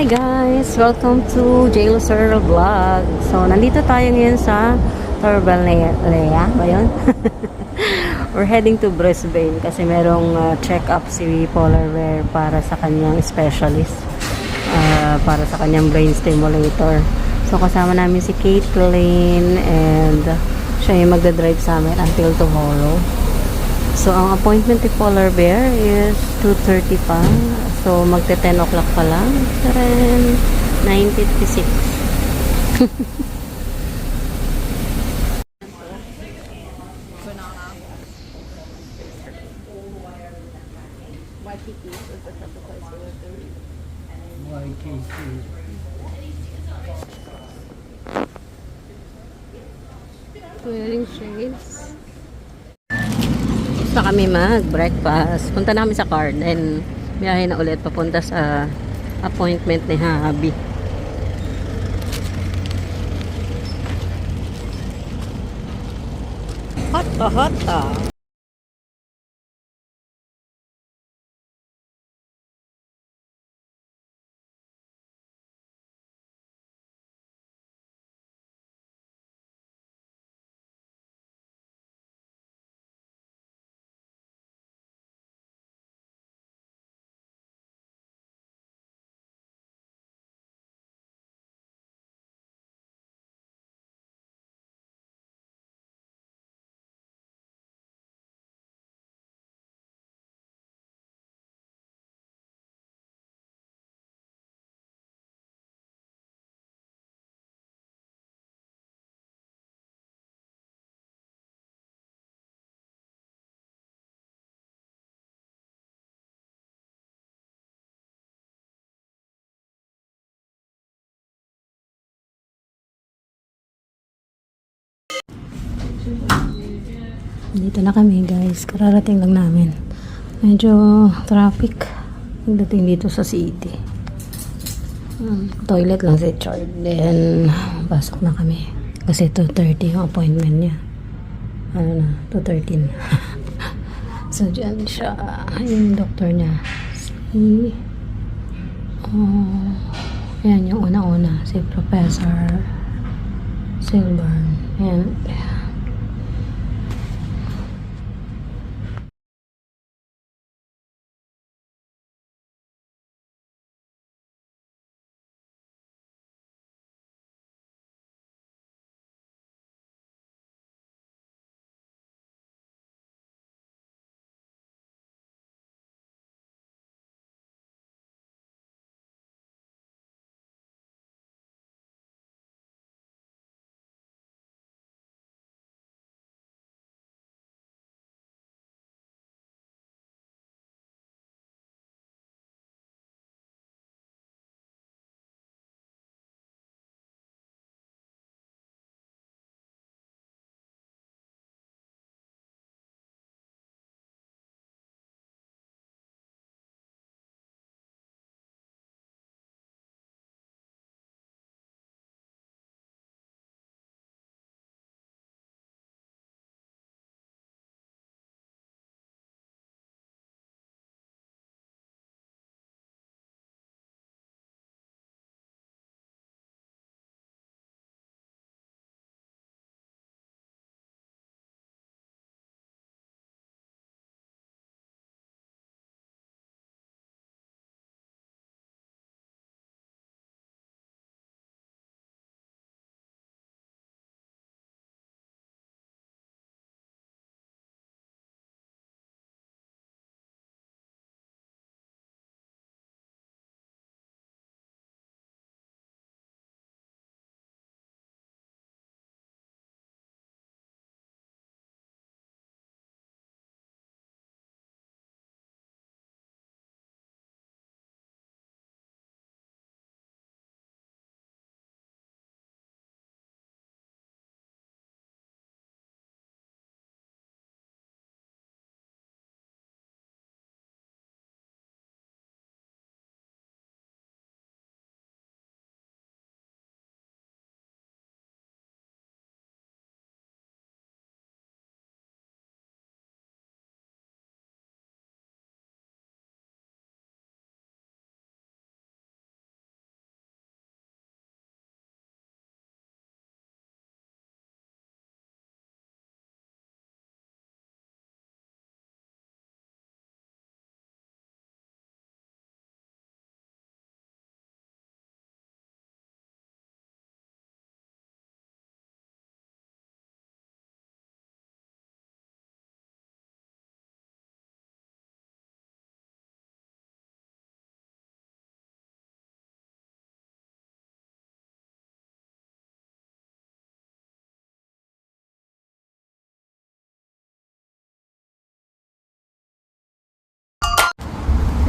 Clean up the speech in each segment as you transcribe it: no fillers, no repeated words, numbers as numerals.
Hi guys! Welcome to Searle vlog. So, nandito tayo ngayon sa Torbalea ba yun? We're heading to Brisbane kasi merong check-up si Polar Bear para sa kanyang specialist. Para sa kanyang brain stimulator. So, kasama namin si Caitlin and siya yung magdadrive sa amin until tomorrow. So, ang appointment ni Polar Bear is 2:30 pa. So, magte 10 o'clock pa lang. Taren, 9:56. Wearing shades. Gusto kami mag-breakfast. Punta na kami sa car. Then, biyahe na ulit papunta sa appointment ni Habi. Hota, hota. Dito na kami guys. Kararating lang namin. Medyo traffic. Pagdating dito sa city. Toilet lang si Chard. Then, pasok na kami. Kasi 2:30 yung appointment niya. Ano na, 2:13. So, dyan siya. Yung doktor niya. Yan yung una-una. Si Professor Searle. Yan.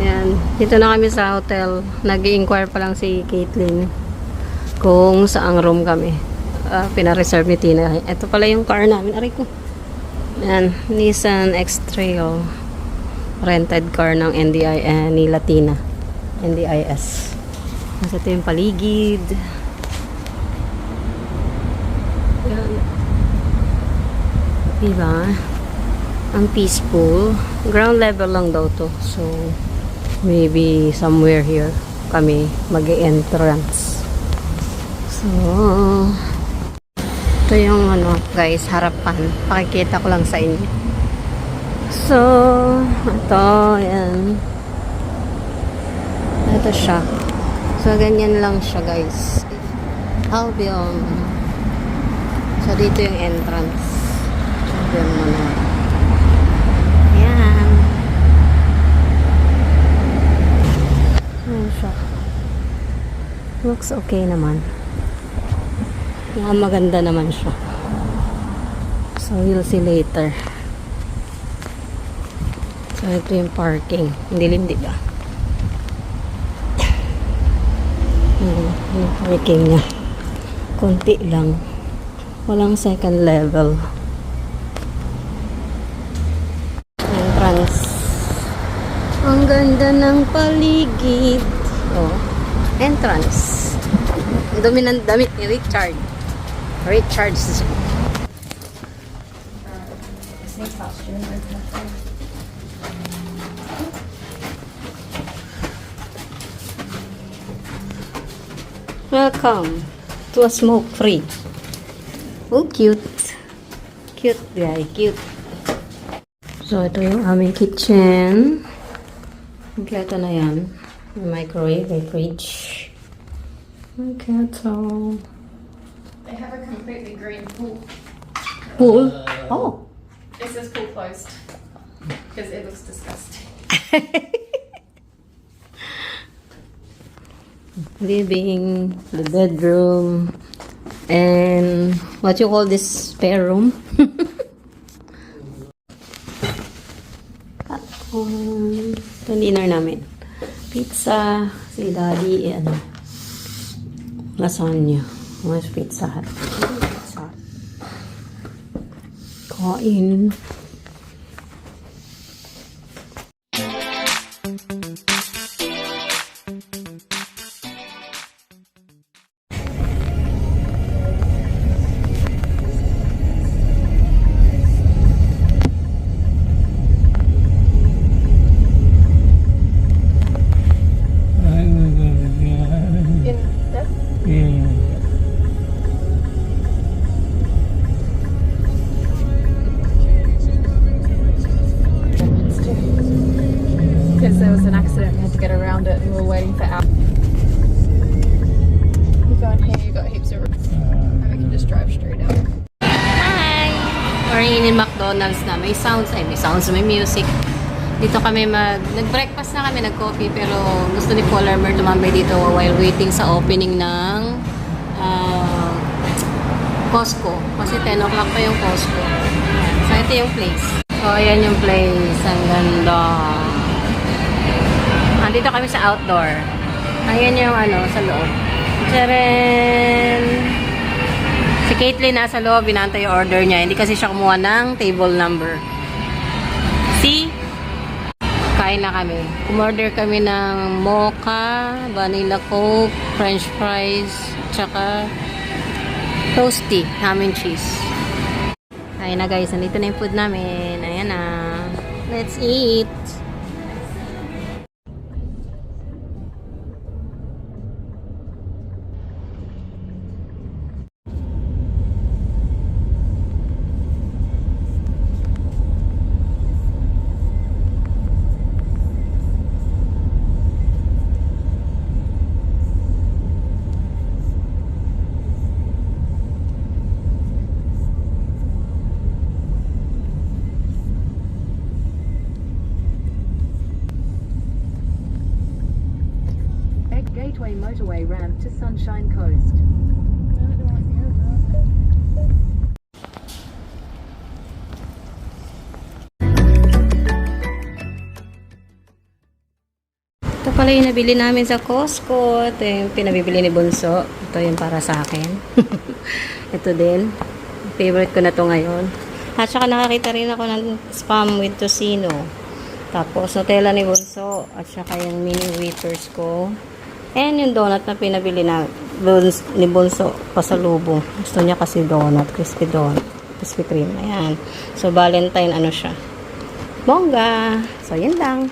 Ayan. Dito na kami sa hotel. Nag-i-inquire pa lang si Caitlin kung saang room kami. Pina-reserve ni Tina. Ito pala yung car namin. Aray ko. Ayan. Nissan X-Trail. Rented car ng NDI ni Latina. NDIS. Kasi ito yung paligid. Ayan. Diba? Ang peaceful. Ground level lang daw to. So, maybe somewhere here kami mag-e-entrance. So, ito yung ano, guys, harapan. Pakikita ko lang sa inyo. So, ito, yan. Ito siya. So, ganyan lang siya, guys. Albion. So, dito yung entrance. Albion mo na. Ayan. Ayan siya. Looks okay naman. Maganda naman siya. So, we'll see later. So, ito yung parking. Hindi lim, diba? Yung parking niya. Konti lang. Walang second level. Entrance. Ang ganda ng paligid. Oh, entrance. Ang dumi ng damit ni Richard. Richard's. Welcome to a smoke-free. Oh, cute. Cute, very cute. So, ito yung aming kitchen. Kompleto na yan. May microwave, may fridge. Okay, so... They have a completely green pool. Pool? Oh. It says pool closed because it looks disgusting. Living, the bedroom, and what you call this spare room? Ito dinner namin. Pizza, si Daddy, ano, lasagna. Mas pizza hut. Pizza. Kain. Because there was an accident, we had to get around it, and we were waiting for our. You go in here, you got heaps of room, and we can just drive straight out. Hi! We're in McDonald's na. May sounds, may music. Dito kami nag-breakfast na kami, nag-coffee, pero gusto ni Paul Armer tumambay dito while waiting sa opening ng Costco. Kasi 10 o'clock pa yung Costco. So, ito yung place. So, ayan yung place. Ang ganda. Andito kami sa outdoor. Ayan yung ano, sa loob. Tcharan! Si Caitlin nasa loob, binantay yung order niya. Hindi kasi siya kumuha ng table number. See? Kain na kami. Kumorder kami ng mocha, vanilla coke, french fries, tsaka toasty, ham and cheese. Kain na guys, nandito na yung food namin. Ayan na. Let's eat! Gateway motorway ramp to Sunshine Coast. Ito pala yung nabili namin sa Costco. Ito yung pinabibili ni Bunso. Ito yung para sa akin. Ito din. Favorite ko na to ngayon. At saka nakakita rin ako ng spam with tocino. Tapos Nutella ni Bunso. At saka yung mini wafers ko. And yung donut na pinabili na ni Bunso pasalubong. Gusto niya kasi donut. Crispy donut. Crispy cream. Ayan. So Valentine ano siya. Bongga. So yun lang.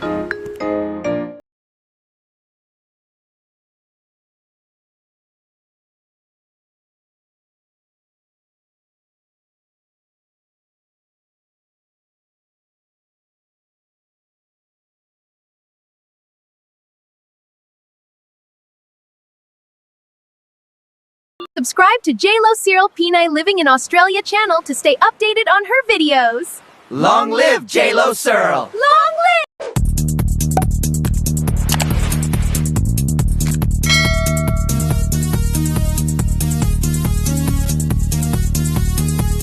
Subscribe to JLo Searle Pinay Living in Australia channel to stay updated on her videos. Long live J-Lo Searle! Long live!